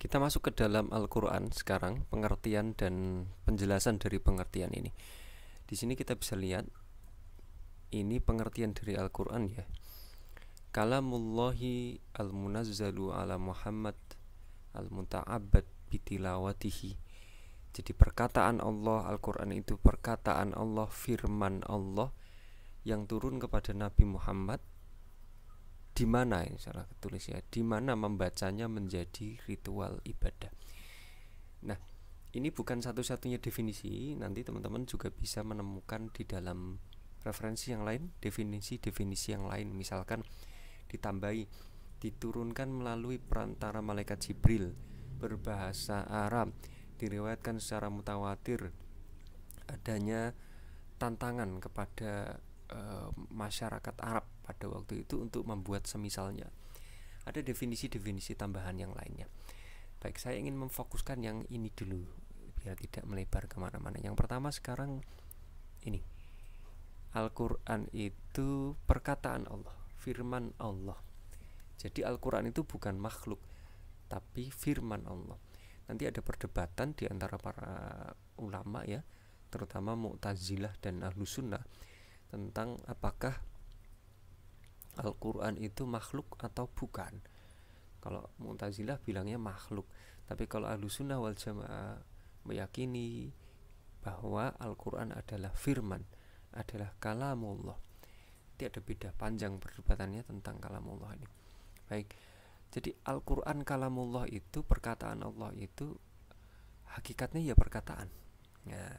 Kita masuk ke dalam Al-Quran sekarang, pengertian dan penjelasan dari pengertian ini. Di sini kita bisa lihat, ini pengertian dari Al-Quran ya. Kalamullahi al-munazzalu ala Muhammad al-muta'abbad bitilawatihi. Jadi perkataan Allah, Al-Quran itu perkataan Allah, firman Allah yang turun kepada Nabi Muhammad, di mana ini salah tulis ya, di mana membacanya menjadi ritual ibadah. Nah, ini bukan satu-satunya definisi, nanti teman-teman juga bisa menemukan di dalam referensi yang lain, definisi-definisi yang lain. Misalkan ditambahi, diturunkan melalui perantara malaikat Jibril, berbahasa Arab, diriwayatkan secara mutawatir, adanya tantangan kepada masyarakat Arab pada waktu itu untuk membuat semisalnya. Ada definisi-definisi tambahan yang lainnya. Baik, saya ingin memfokuskan yang ini dulu biar tidak melebar kemana-mana. Yang pertama sekarang ini, Al-Quran itu perkataan Allah, firman Allah. Jadi Al-Quran itu bukan makhluk, tapi firman Allah. Nanti ada perdebatan di antara para ulama ya, terutama Mu'tazilah dan Ahlus Sunnah, tentang apakah Al-Quran itu makhluk atau bukan. Kalau Mu'tazilah bilangnya makhluk, tapi kalau Ahlus Sunnah wal Jamaah meyakini bahwa Al-Quran adalah firman, adalah kalamullah. Itu ada beda panjang perdebatannya tentang kalamullah ini. Baik, jadi Al-Quran kalamullah itu perkataan Allah, itu hakikatnya ya perkataan. Nah,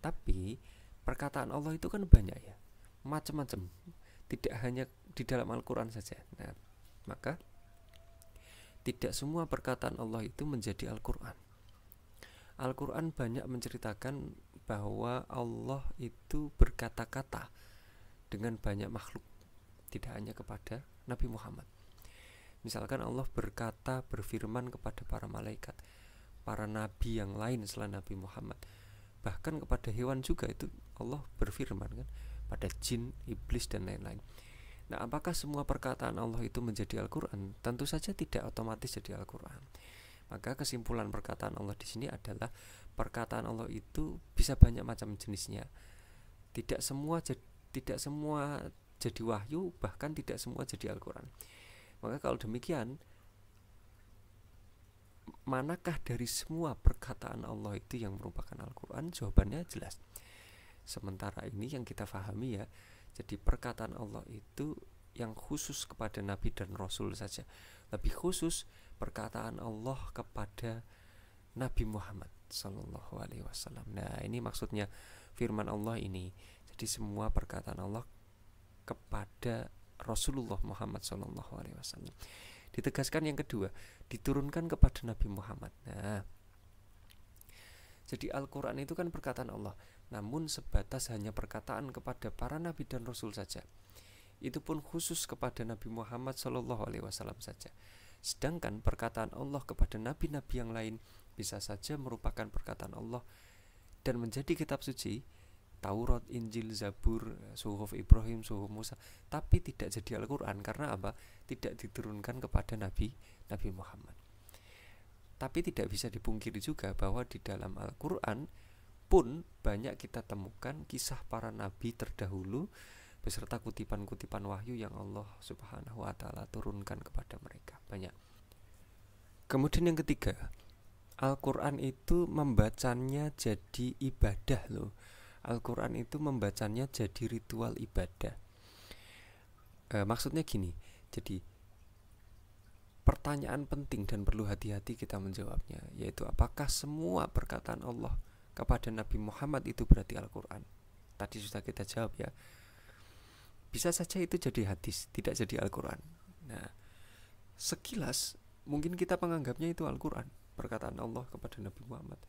tapi perkataan Allah itu kan banyak ya, macam-macam, tidak hanya di dalam Al-Quran saja. Nah, maka tidak semua perkataan Allah itu menjadi Al-Quran. Al-Quran banyak menceritakan bahwa Allah itu berkata-kata dengan banyak makhluk, tidak hanya kepada Nabi Muhammad. Misalkan Allah berkata, berfirman kepada para malaikat, para nabi yang lain selain Nabi Muhammad, bahkan kepada hewan juga itu Allah berfirman kan, pada jin, iblis dan lain-lain. Nah, apakah semua perkataan Allah itu menjadi Al-Quran? Tentu saja tidak otomatis jadi Al-Quran. Maka kesimpulan perkataan Allah di sini adalah perkataan Allah itu bisa banyak macam jenisnya. Tidak semua jadi wahyu, bahkan tidak semua jadi Al-Quran. Maka kalau demikian, manakah dari semua perkataan Allah itu yang merupakan Al-Quran? Jawabannya jelas. Sementara ini yang kita pahami ya, jadi perkataan Allah itu yang khusus kepada Nabi dan Rasul saja. Lebih khusus perkataan Allah kepada Nabi Muhammad Sallallahu Alaihi Wasallam. Nah, ini maksudnya firman Allah ini. Jadi semua perkataan Allah kepada Rasulullah Muhammad Sallallahu Alaihi Wasallam. Ditegaskan yang kedua, diturunkan kepada Nabi Muhammad. Nah, jadi Al-Quran itu kan perkataan Allah, namun sebatas hanya perkataan kepada para nabi dan rasul saja. Itu pun khusus kepada Nabi Muhammad Sallallahu Alaihi Wasallam saja. Sedangkan perkataan Allah kepada nabi-nabi yang lain bisa saja merupakan perkataan Allah dan menjadi kitab suci, Taurat, Injil, Zabur, Suhuf Ibrahim, Suhuf Musa, tapi tidak jadi Al-Quran. Karena apa? Tidak diturunkan kepada Nabi Muhammad. Tapi tidak bisa dipungkiri juga bahwa di dalam Al-Quran pun banyak kita temukan kisah para nabi terdahulu beserta kutipan-kutipan wahyu yang Allah Subhanahu wa Ta'ala turunkan kepada mereka. Banyak. Kemudian yang ketiga, Al-Quran itu membacanya jadi ibadah loh. Al-Quran itu membacanya jadi ritual ibadah. Maksudnya gini, jadi pertanyaan penting dan perlu hati-hati kita menjawabnya, yaitu apakah semua perkataan Allah kepada Nabi Muhammad itu berarti Al-Quran? Tadi sudah kita jawab ya. Bisa saja itu jadi hadis, tidak jadi Al-Quran. Nah, sekilas mungkin kita menganggapnya itu Al-Quran, perkataan Allah kepada Nabi Muhammad.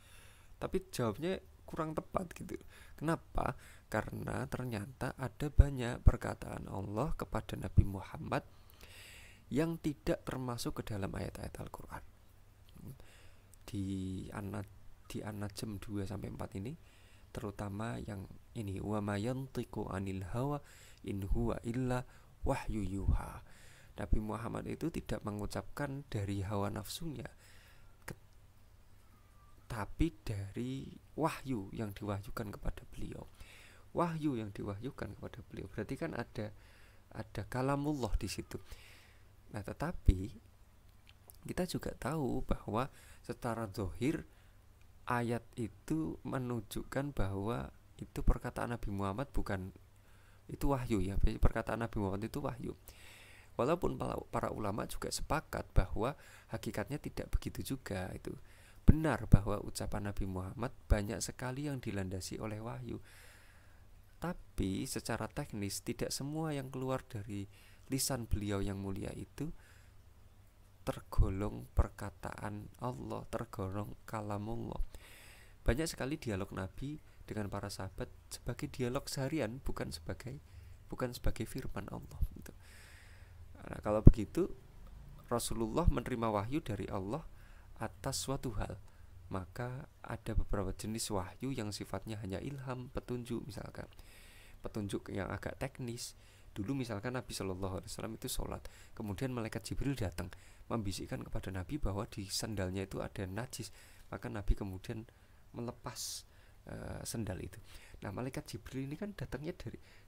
Tapi jawabnya kurang tepat gitu. Kenapa? Karena ternyata ada banyak perkataan Allah kepada Nabi Muhammad yang tidak termasuk ke dalam ayat-ayat Al-Quran. Di An-Najm 2-4 ini, terutama yang ini, wa ma yantiqu anil hawa in huwa illa wahyu yuha. Nabi Muhammad itu tidak mengucapkan dari hawa nafsunya, tapi dari wahyu yang diwahyukan kepada beliau. Wahyu yang diwahyukan kepada beliau berarti kan ada kalamullah di situ. Nah, tetapi kita juga tahu bahwa secara zahir ayat itu menunjukkan bahwa itu perkataan Nabi Muhammad, bukan itu wahyu ya. Perkataan Nabi Muhammad itu wahyu. Walaupun para ulama juga sepakat bahwa hakikatnya tidak begitu juga. Itu benar bahwa ucapan Nabi Muhammad banyak sekali yang dilandasi oleh wahyu. Tapi secara teknis tidak semua yang keluar dari lisan beliau yang mulia itu tergolong perkataan Allah, tergolong kalamullah. Banyak sekali dialog Nabi dengan para sahabat sebagai dialog seharian, bukan sebagai firman Allah gitu. Nah, kalau begitu Rasulullah menerima wahyu dari Allah atas suatu hal, maka ada beberapa jenis wahyu yang sifatnya hanya ilham, petunjuk, misalkan petunjuk yang agak teknis. Dulu misalkan Nabi Shallallahu Alaihi Wasallam itu sholat, kemudian malaikat Jibril datang membisikkan kepada Nabi bahwa di sandalnya itu ada najis, maka Nabi kemudian melepas sendal itu. Nah, malaikat Jibril ini kan datangnya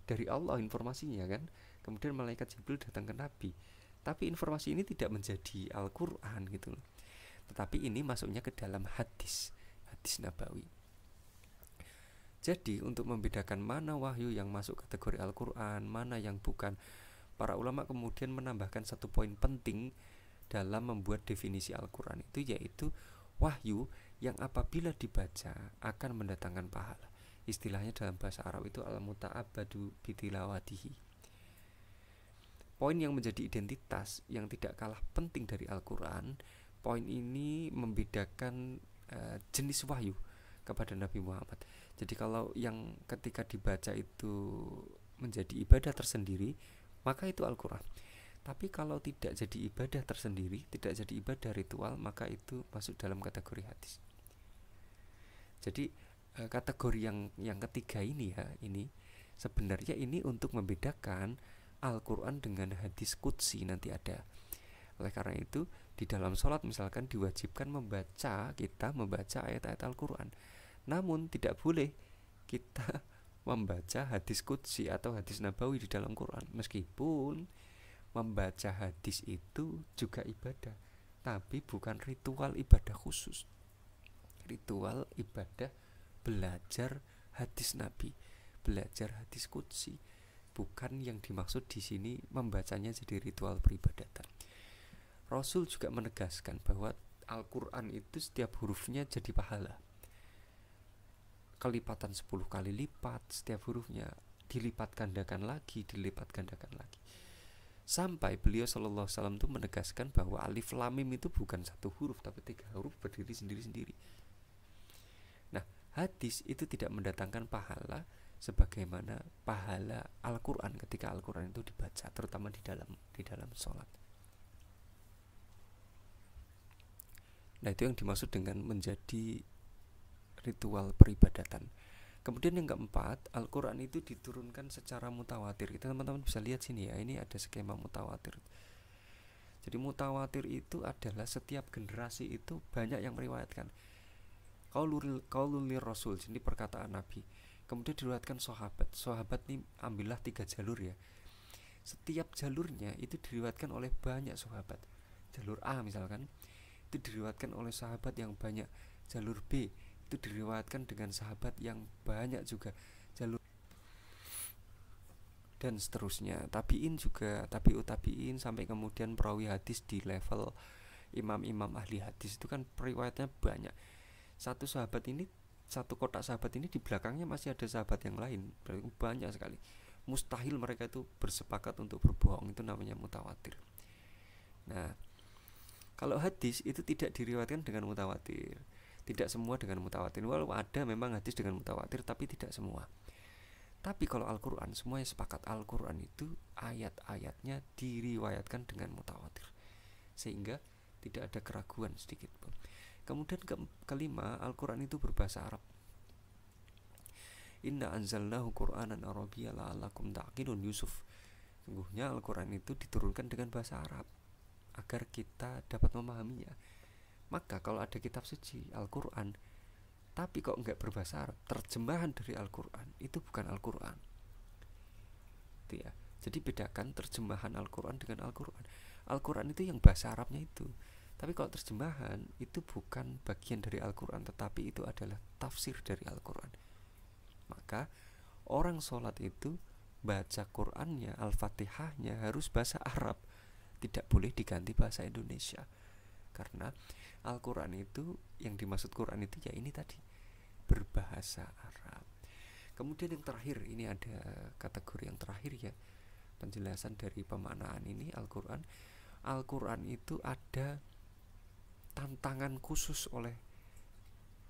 dari Allah informasinya kan. Kemudian malaikat Jibril datang ke Nabi, tapi informasi ini tidak menjadi Al-Quran gitu loh. Tetapi ini masuknya ke dalam hadis nabawi. Jadi untuk membedakan mana wahyu yang masuk kategori Al-Quran, mana yang bukan, para ulama kemudian menambahkan satu poin penting dalam membuat definisi Al-Quran itu, yaitu wahyu yang apabila dibaca akan mendatangkan pahala. Istilahnya dalam bahasa Arab itu al-muta'abbadu bitilawatihi. Poin yang menjadi identitas yang tidak kalah penting dari Al-Quran, poin ini membedakan jenis wahyu kepada Nabi Muhammad. Jadi kalau yang ketika dibaca itu menjadi ibadah tersendiri, maka itu Al-Quran. Tapi kalau tidak jadi ibadah tersendiri, tidak jadi ibadah ritual, maka itu masuk dalam kategori hadis. Jadi kategori yang ketiga ini ya, ini sebenarnya ini untuk membedakan Al-Quran dengan hadis qudsi nanti ada. Oleh karena itu di dalam sholat misalkan diwajibkan kita membaca ayat-ayat Al-Quran. Namun tidak boleh kita membaca hadis qudsi atau hadis nabawi di dalam Quran. Meskipun membaca hadis itu juga ibadah, tapi bukan ritual ibadah khusus. Ritual ibadah belajar hadis Nabi, belajar hadis qudsi, bukan yang dimaksud di sini membacanya jadi ritual peribadatan. Rasul juga menegaskan bahwa Al-Quran itu setiap hurufnya jadi pahala, kelipatan 10 kali lipat, setiap hurufnya dilipat gandakan lagi. Sampai beliau Sallallahu Alaihi Wasallam itu menegaskan bahwa alif lam mim itu bukan satu huruf, tapi 3 huruf berdiri sendiri-sendiri. Nah, hadis itu tidak mendatangkan pahala sebagaimana pahala Al-Quran ketika Al-Quran itu dibaca, terutama di dalam sholat. Nah, itu yang dimaksud dengan menjadi ritual peribadatan. Kemudian yang keempat, Al-Quran itu diturunkan secara mutawatir. Kita teman-teman bisa lihat sini ya, ini ada skema mutawatir. Jadi mutawatir itu adalah setiap generasi itu banyak yang meriwayatkan. Qaulul Rasul, jadi perkataan Nabi. Kemudian diriwayatkan sahabat ini ambillah 3 jalur ya. Setiap jalurnya itu diriwayatkan oleh banyak sahabat. Jalur A misalkan itu diriwayatkan oleh sahabat yang banyak. Jalur B itu diriwayatkan dengan sahabat yang banyak juga, jalur dan seterusnya. Tabiin juga, tabiin sampai kemudian perawi hadis di level imam-imam ahli hadis itu kan periwayatnya banyak. Satu kotak sahabat ini di belakangnya masih ada sahabat yang lain, berarti banyak sekali. Mustahil mereka itu bersepakat untuk berbohong, itu namanya mutawatir. Nah, kalau hadis itu tidak diriwayatkan dengan mutawatir. Tidak semua dengan mutawatir. Walau ada memang hadis dengan mutawatir, tapi tidak semua. Tapi kalau Al-Quran semuanya sepakat Al-Quran itu ayat-ayatnya diriwayatkan dengan mutawatir, sehingga tidak ada keraguan sedikit pun. Kemudian kelima, Al-Quran itu berbahasa Arab. Inna anzalnahu Qur'anan Arabiyya la'allakum ta'qilun Yusuf. Sungguhnya Al-Quran itu diturunkan dengan bahasa Arab agar kita dapat memahaminya. Maka kalau ada kitab suci Al-Quran tapi kok nggak berbahasa Arab, terjemahan dari Al-Quran itu bukan Al-Quran. Itu ya. Jadi bedakan terjemahan Al-Quran dengan Al-Quran. Al-Quran itu yang bahasa Arabnya itu. Tapi kalau terjemahan itu bukan bagian dari Al-Quran, tetapi itu adalah tafsir dari Al-Quran. Maka orang sholat itu baca Qurannya, Al-Fatihahnya harus bahasa Arab, tidak boleh diganti bahasa Indonesia. Karena Al-Quran itu, yang dimaksud Quran itu ya ini tadi, berbahasa Arab. Kemudian yang terakhir, ini ada kategori yang terakhir ya, penjelasan dari pemaknaan ini Al-Quran. Al-Quran itu ada tantangan khusus oleh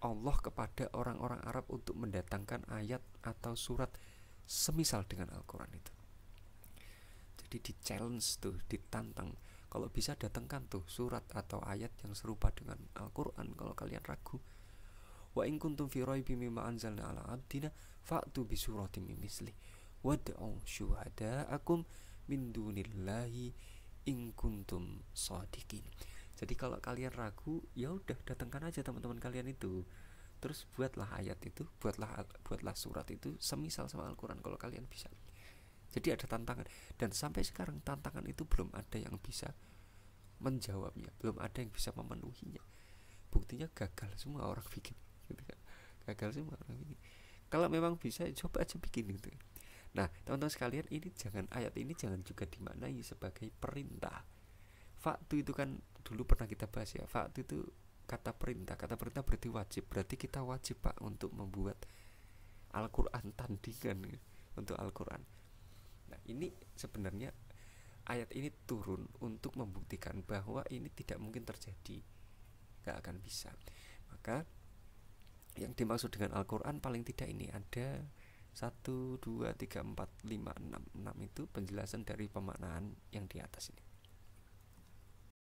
Allah kepada orang-orang Arab untuk mendatangkan ayat atau surat semisal dengan Al-Quran itu. Jadi di challenge tuh, ditantang, kalau bisa datangkan tuh surat atau ayat yang serupa dengan Al-Quran. Kalau kalian ragu, wa in kuntum fi raibin mimma anzalna ala abdina fa'tu bi suratin min mislih wad'u syuhada'akum min dunillahi in kuntum shadiqin. Jadi kalau kalian ragu, ya udah datangkan aja teman-teman kalian itu. Terus buatlah ayat itu, buatlah surat itu semisal sama Al-Quran kalau kalian bisa. Jadi ada tantangan, dan sampai sekarang tantangan itu belum ada yang bisa menjawabnya, belum ada yang bisa memenuhinya. Buktinya gagal semua orang bikin gitu kan. Gagal semua orang bikin. Kalau memang bisa, coba aja bikin gitu. Nah, teman-teman sekalian, ayat ini jangan juga dimaknai sebagai perintah. Fa'tu itu kan dulu pernah kita bahas ya. Fa'tu itu kata perintah berarti wajib. Berarti kita wajib Pak untuk membuat Al-Quran tandingan untuk Al-Quran. Nah, ini sebenarnya ayat ini turun untuk membuktikan bahwa ini tidak mungkin terjadi, gak akan bisa. Maka yang dimaksud dengan Al-Quran paling tidak ini ada 1, 2, 3, 4, 5, 6 itu penjelasan dari pemaknaan yang di atas ini.